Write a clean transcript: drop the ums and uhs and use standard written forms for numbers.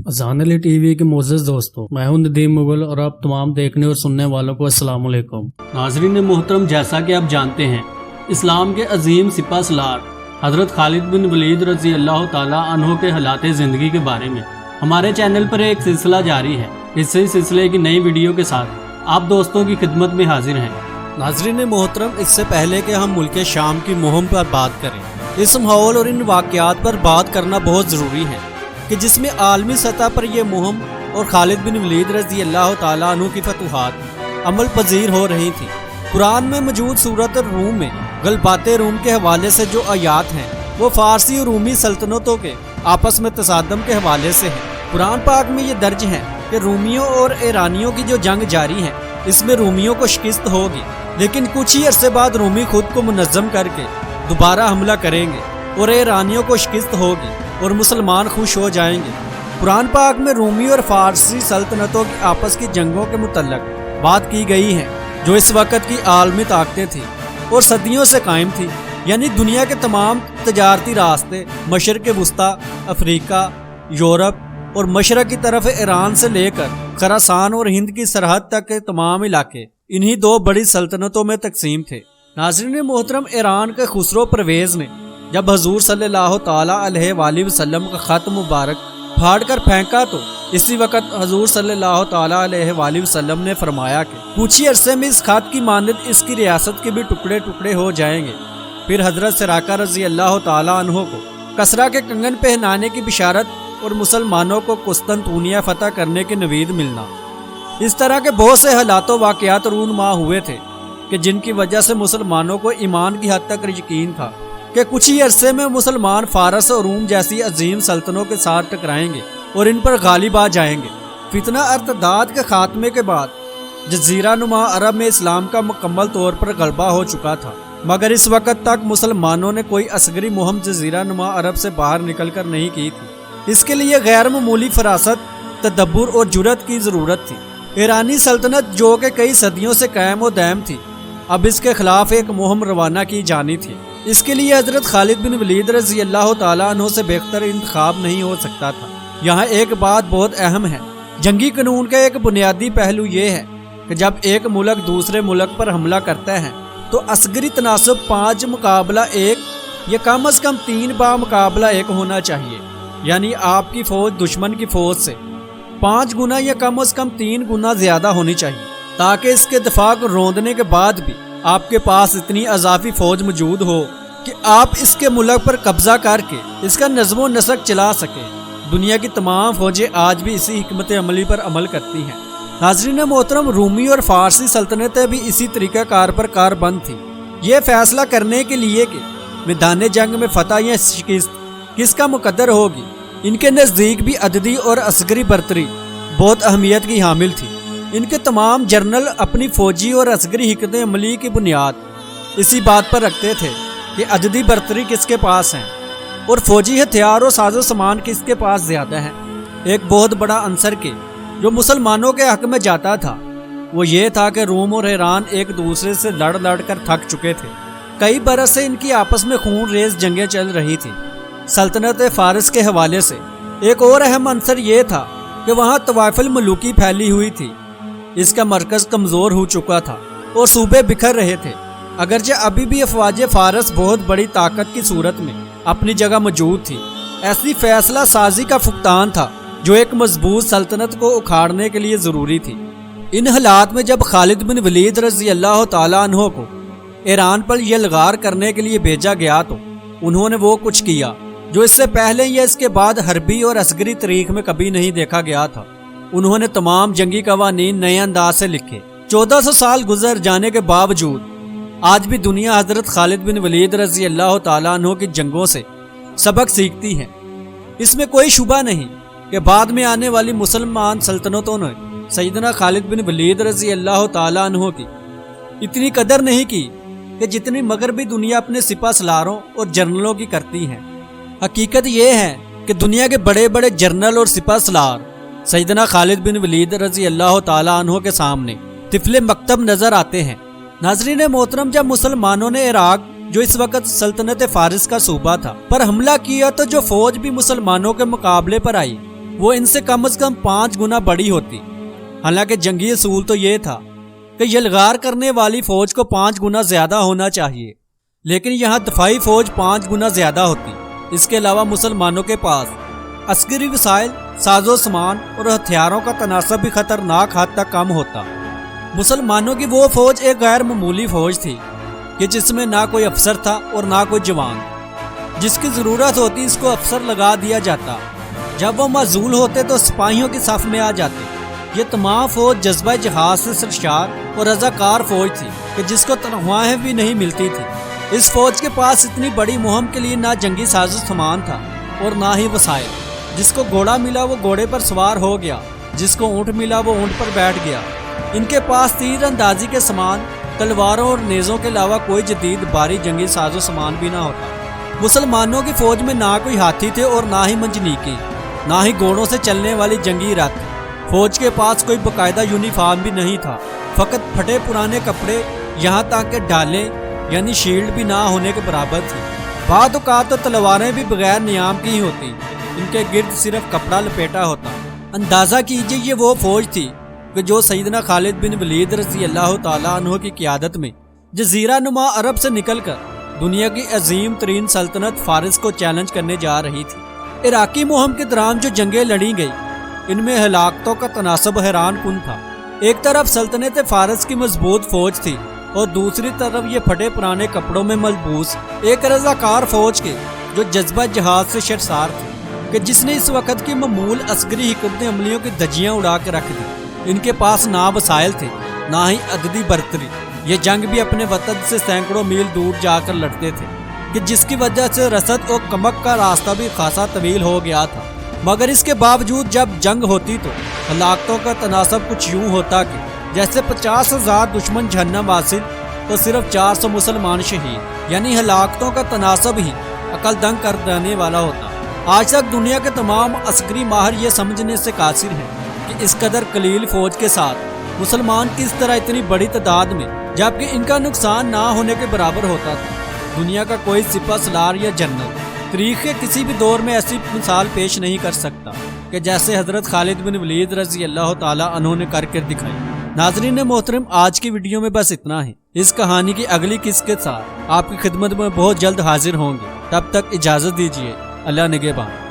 अज़ान अली टीवी के मोअज़्ज़ज़ दोस्तों, मैं हूं नदीम मुगल और आप तमाम देखने और सुनने वालों को अस्सलाम वालेकुम। नाज़रीन मोहतरम, जैसा कि आप जानते हैं, इस्लाम के अजीम सिपा सलार हज़रत खालिद बिन वलीद रज़ी अल्लाह ताला अन्हो के हालात ज़िंदगी के बारे में हमारे चैनल पर एक सिलसिला जारी है। इसी सिलसिले की नई वीडियो के साथ आप दोस्तों की खिदमत में हाजिर हैं। नाज़रीन मोहतरम, इससे पहले कि हम मुल्क शाम की मुहिम पर बात करें, इस माहौल और इन वाक़यात पर बात करना बहुत ज़रूरी है कि जिसमें आलमी सतह पर यह मुहिम और खालिद बिन वलीद रज़ी अल्लाह ताला अन्हु की फतूहात अमल पजीर हो रही थी। कुरान में मौजूद सूरत रूम में गलबाते रूम के हवाले से जो आयात हैं वो फारसी और रूमी सल्तनतों के आपस में तसादम के हवाले से है। कुरान पाक में ये दर्ज है कि रूमियों और ईरानियों की जो जंग जारी है इसमें रूमियों को शिकस्त होगी, लेकिन कुछ ही अरसे बाद रूमी खुद को मुनज़्ज़म करके दोबारा हमला करेंगे और ईरानियों को शिकस्त होगी और मुसलमान खुश हो जाएंगे। कुरान पाक में रूमी और फारसी सल्तनतों की आपस की जंगों के मुतल्लक बात की गई है जो इस वक्त की आलमी ताकतें थी और सदियों से कायम थी, यानी दुनिया के तमाम तजारती रास्ते मशरक़ वुस्ता, अफ्रीका, यूरोप और मशरक़ की तरफ ईरान से लेकर खरासान और हिंद की सरहद तक के तमाम इलाके इन्हीं दो बड़ी सल्तनतों में तकसीम थे। नाज़रीन मोहतरम, ईरान के खुसरो परवेज़ ने जब हजूर सल्लल्लाहु ताला अलैहि वसल्लम का ख़त मुबारक फाड़ कर फेंका तो इसी वक्त हजूर सल्लल्लाहु ताला अलैहि वसल्लम ने फरमाया कि कुछ ही अरसे में इस ख़त की मानद इसकी रियासत के भी टुकड़े टुकड़े हो जाएंगे। फिर हजरत सिराका रज़ी अल्लाह ताला अन्हो को कसरा के कंगन पहनाने की बिशारत और मुसलमानों को कुस्तनतूनिया फतह करने की नवीद मिलना। इस तरह के बहुत से हालात वाक़यात रूनमा हुए थे कि जिनकी वजह से मुसलमानों को ईमान की हद तक यकीन था कि कुछ ही अरसे में मुसलमान फारस और रूम जैसी अजीम सल्तनों के साथ टकराएंगे और इन पर गालिब आ जाएंगे। फितना अर्तदाद के खात्मे के बाद जजीरा नुमा अरब में इस्लाम का मुकम्मल तौर पर गलबा हो चुका था, मगर इस वक्त तक मुसलमानों ने कोई असगरी मुहिम जजीरा नुमा अरब से बाहर निकल कर नहीं की थी। इसके लिए गैर मामूली फरासत, तदब्बुर और जुरत की ज़रूरत थी। ईरानी सल्तनत जो कि कई सदियों से कायम व दायम थी, अब इसके खिलाफ एक मुहिम रवाना की जानी थी। इसके लिए हजरत खालिद बिन वलीद रज़ी अल्लाह ताला अन्हु से बेहतर इंतखाब नहीं हो सकता था। यहाँ एक बात बहुत अहम है, जंगी कानून का एक बुनियादी पहलू ये है कि जब एक मुल्क दूसरे मुल्क पर हमला करता है तो असगरी तनासब 5 मुकाबला 1 या कम अज़ कम 3 बा मुकाबला 1 होना चाहिए, यानी आपकी फ़ौज दुश्मन की फ़ौज से 5 गुना या कम अज़ कम 3 गुना ज़्यादा होनी चाहिए, ताकि इसके दफा को रोंदने के बाद भी आपके पास इतनी अज़ाफ़ी फ़ौज मौजूद हो कि आप इसके मुल्क पर कब्ज़ा करके इसका नज़्म व नसक चला सकें। दुनिया की तमाम फ़ौजें आज भी इसी हिकमत अमली पर अमल करती हैं। नाज़रीन मोहतरम, रूमी और फ़ारसी सल्तनतें भी इसी तरीक़ाकार पर कारबंद थी, ये फ़ैसला करने के लिए कि मैदान जंग में फ़तह या शिकस्त किसका मुकद्दर होगी। इनके नज़दीक भी अददी और असगरी बरतरी बहुत अहमियत की हामिल थी। इनके तमाम जर्नल अपनी फ़ौजी और असगरी हिकमत अमली की बुनियाद इसी बात पर रखते थे कि अददी बरतरी किसके पास है और फ़ौजी हथियार और साजो सामान किसके पास ज़्यादा है। एक बहुत बड़ा अंसर के जो मुसलमानों के हक़ में जाता था वो ये था कि रोम और ईरान एक दूसरे से लड़ लड़ कर थक चुके थे। कई बरस से इनकी आपस में खून रेज जंगें चल रही थी। सल्तनत फ़ारस के हवाले से एक और अहम अंसर ये था कि वहाँ तवाइफुल मलूकी फैली हुई थी। इसका मरकज़ कमज़ोर हो चुका था और सूबे बिखर रहे थे। अगरचे अभी भी अफवाज फ़ारस बहुत बड़ी ताकत की सूरत में अपनी जगह मौजूद थी। ऐसी फैसला साजी का फुकतान था जो एक मजबूत सल्तनत को उखाड़ने के लिए ज़रूरी थी। इन हालात में जब खालिद बिन वलीद रज़ी अल्लाह ताला अन्हु को ईरान पर यलगार करने के लिए भेजा गया तो उन्होंने वो कुछ किया जो इससे पहले या इसके बाद हरबी और असगरी तारीख में कभी नहीं देखा गया था। उन्होंने तमाम जंगी कवानीन नए अंदाज से लिखे। 1400 साल गुजर जाने के बावजूद आज भी दुनिया हजरत खालिद बिन वलीद रज़ी अल्लाह ताला अन्हु की जंगों से सबक सीखती है। इसमें कोई शुबा नहीं कि बाद में आने वाली मुसलमान सल्तनतों ने सैयदना खालिद बिन वलीद रज़ी अल्लाह ताला अन्हु की इतनी कदर नहीं की कि जितनी मगरबी दुनिया अपने सिपा सलारों और जर्नलों की करती है। हकीकत यह है कि दुनिया के बड़े बड़े जर्नल और सिपा सलार सैयदना खालिद बिन वलीद रज़ी अल्लाह ताला अन्हु के सामने तिफले मकतब नजर आते हैं। नाज़रीन मोहतरम, जब मुसलमानों ने इराक जो इस वक्त सल्तनत फ़ारस का सूबा था पर हमला किया तो जो फौज भी मुसलमानों के मुकाबले पर आई वो इनसे कम से कम 5 गुना बड़ी होती। हालांकि जंगी असूल तो ये था कि यलगार करने वाली फौज को 5 गुना ज्यादा होना चाहिए, लेकिन यहाँ दफाई फौज 5 गुना ज्यादा होती। इसके अलावा मुसलमानों के पास अस्करी वसाइल, साजो सामान और हथियारों का तनासब भी खतरनाक हद तक कम होता। मुसलमानों की वो फौज एक गैर मामूली फौज थी कि जिसमें ना कोई अफसर था और ना कोई जवान। जिसकी जरूरत होती इसको अफसर लगा दिया जाता, जब वो माजूल होते तो सिपाहियों की सफ में आ जाते। ये तमाम फौज जज्बा जहाज से सरशार और रजाकार फौज थी कि जिसको तनख्वाहें भी नहीं मिलती थी। इस फौज के पास इतनी बड़ी मुहिम के लिए ना जंगी साजो सामान था और ना ही वसाइल। जिसको घोड़ा मिला वो घोड़े पर सवार हो गया, जिसको ऊँट मिला वो ऊँट पर बैठ गया। इनके पास तीर अंदाजी के सामान, तलवारों और नेज़ों के अलावा कोई जदीद भारी जंगी साजो सामान भी ना होता। मुसलमानों की फौज में ना कोई हाथी थे और ना ही मंजनीकी, ना ही घोड़ों से चलने वाली जंगी रथ। फौज के पास कोई बाकायदा यूनिफॉर्म भी नहीं था, फकत फटे पुराने कपड़े, यहाँ तक के ढाले यानी शील्ड भी ना होने के बराबर थी। बाद औकात तो तलवारें भी बगैर नियाम की ही होती, इनके गिर्द सिर्फ कपड़ा लपेटा होता। अंदाज़ा कीजिए ये वो फौज थी कि जो सैयदना खालिद बिन वलीद रज़ी अल्लाह तआला अन्हु की क़ियादत में जज़ीरा नुमा अरब से निकलकर दुनिया की अजीम तरीन सल्तनत फारिस को चैलेंज करने जा रही थी। इराकी मुहिम के दौरान जो जंगें लड़ी गई, इनमें हलाकतों का तनासब हैरान कुन था। एक तरफ सल्तनत फारिस की मजबूत फौज थी और दूसरी तरफ ये फटे पुराने कपड़ों में मलबूस एक रज़ाकार फौज के जो जज्बा जहाज से शर्मसार थे कि जिसने इस वक्त की मामूल अस्करी हिकमत अमलियों की धज्जियां उड़ा के रख दी। इनके पास ना वसाइल थे ना ही अददी बरतरी। ये जंग भी अपने वतन से सैकड़ों मील दूर जाकर लड़ते थे कि जिसकी वजह से रसद और कमक का रास्ता भी खासा तवील हो गया था। मगर इसके बावजूद जब जंग होती तो हलाकतों का तनासब कुछ यूं होता कि जैसे 50,000 दुश्मन जहन्नम हासिल तो सिर्फ 400 मुसलमान शहीद, यानी हलाकतों का तनासब ही अकल दंग कर देने वाला होता। आज तक दुनिया के तमाम अस्करी माहिर ये समझने से कासिर हैं कि इस कदर कलील फौज के साथ मुसलमान किस तरह इतनी बड़ी तादाद में, जबकि इनका नुकसान ना होने के बराबर होता था। दुनिया का कोई सिपा सलार या जनरल तारीख के किसी भी दौर में ऐसी मिसाल पेश नहीं कर सकता कि जैसे हजरत खालिद बिन वलीद रज़ी अल्लाह तआला अन्हु ने करके दिखाई। नाज़रीन मोहतरम, आज की वीडियो में बस इतना है। इस कहानी की अगली किस्त के साथ आपकी खिदमत में बहुत जल्द हाजिर होंगे। तब तक इजाजत दीजिए। अल्लाह निगहबान।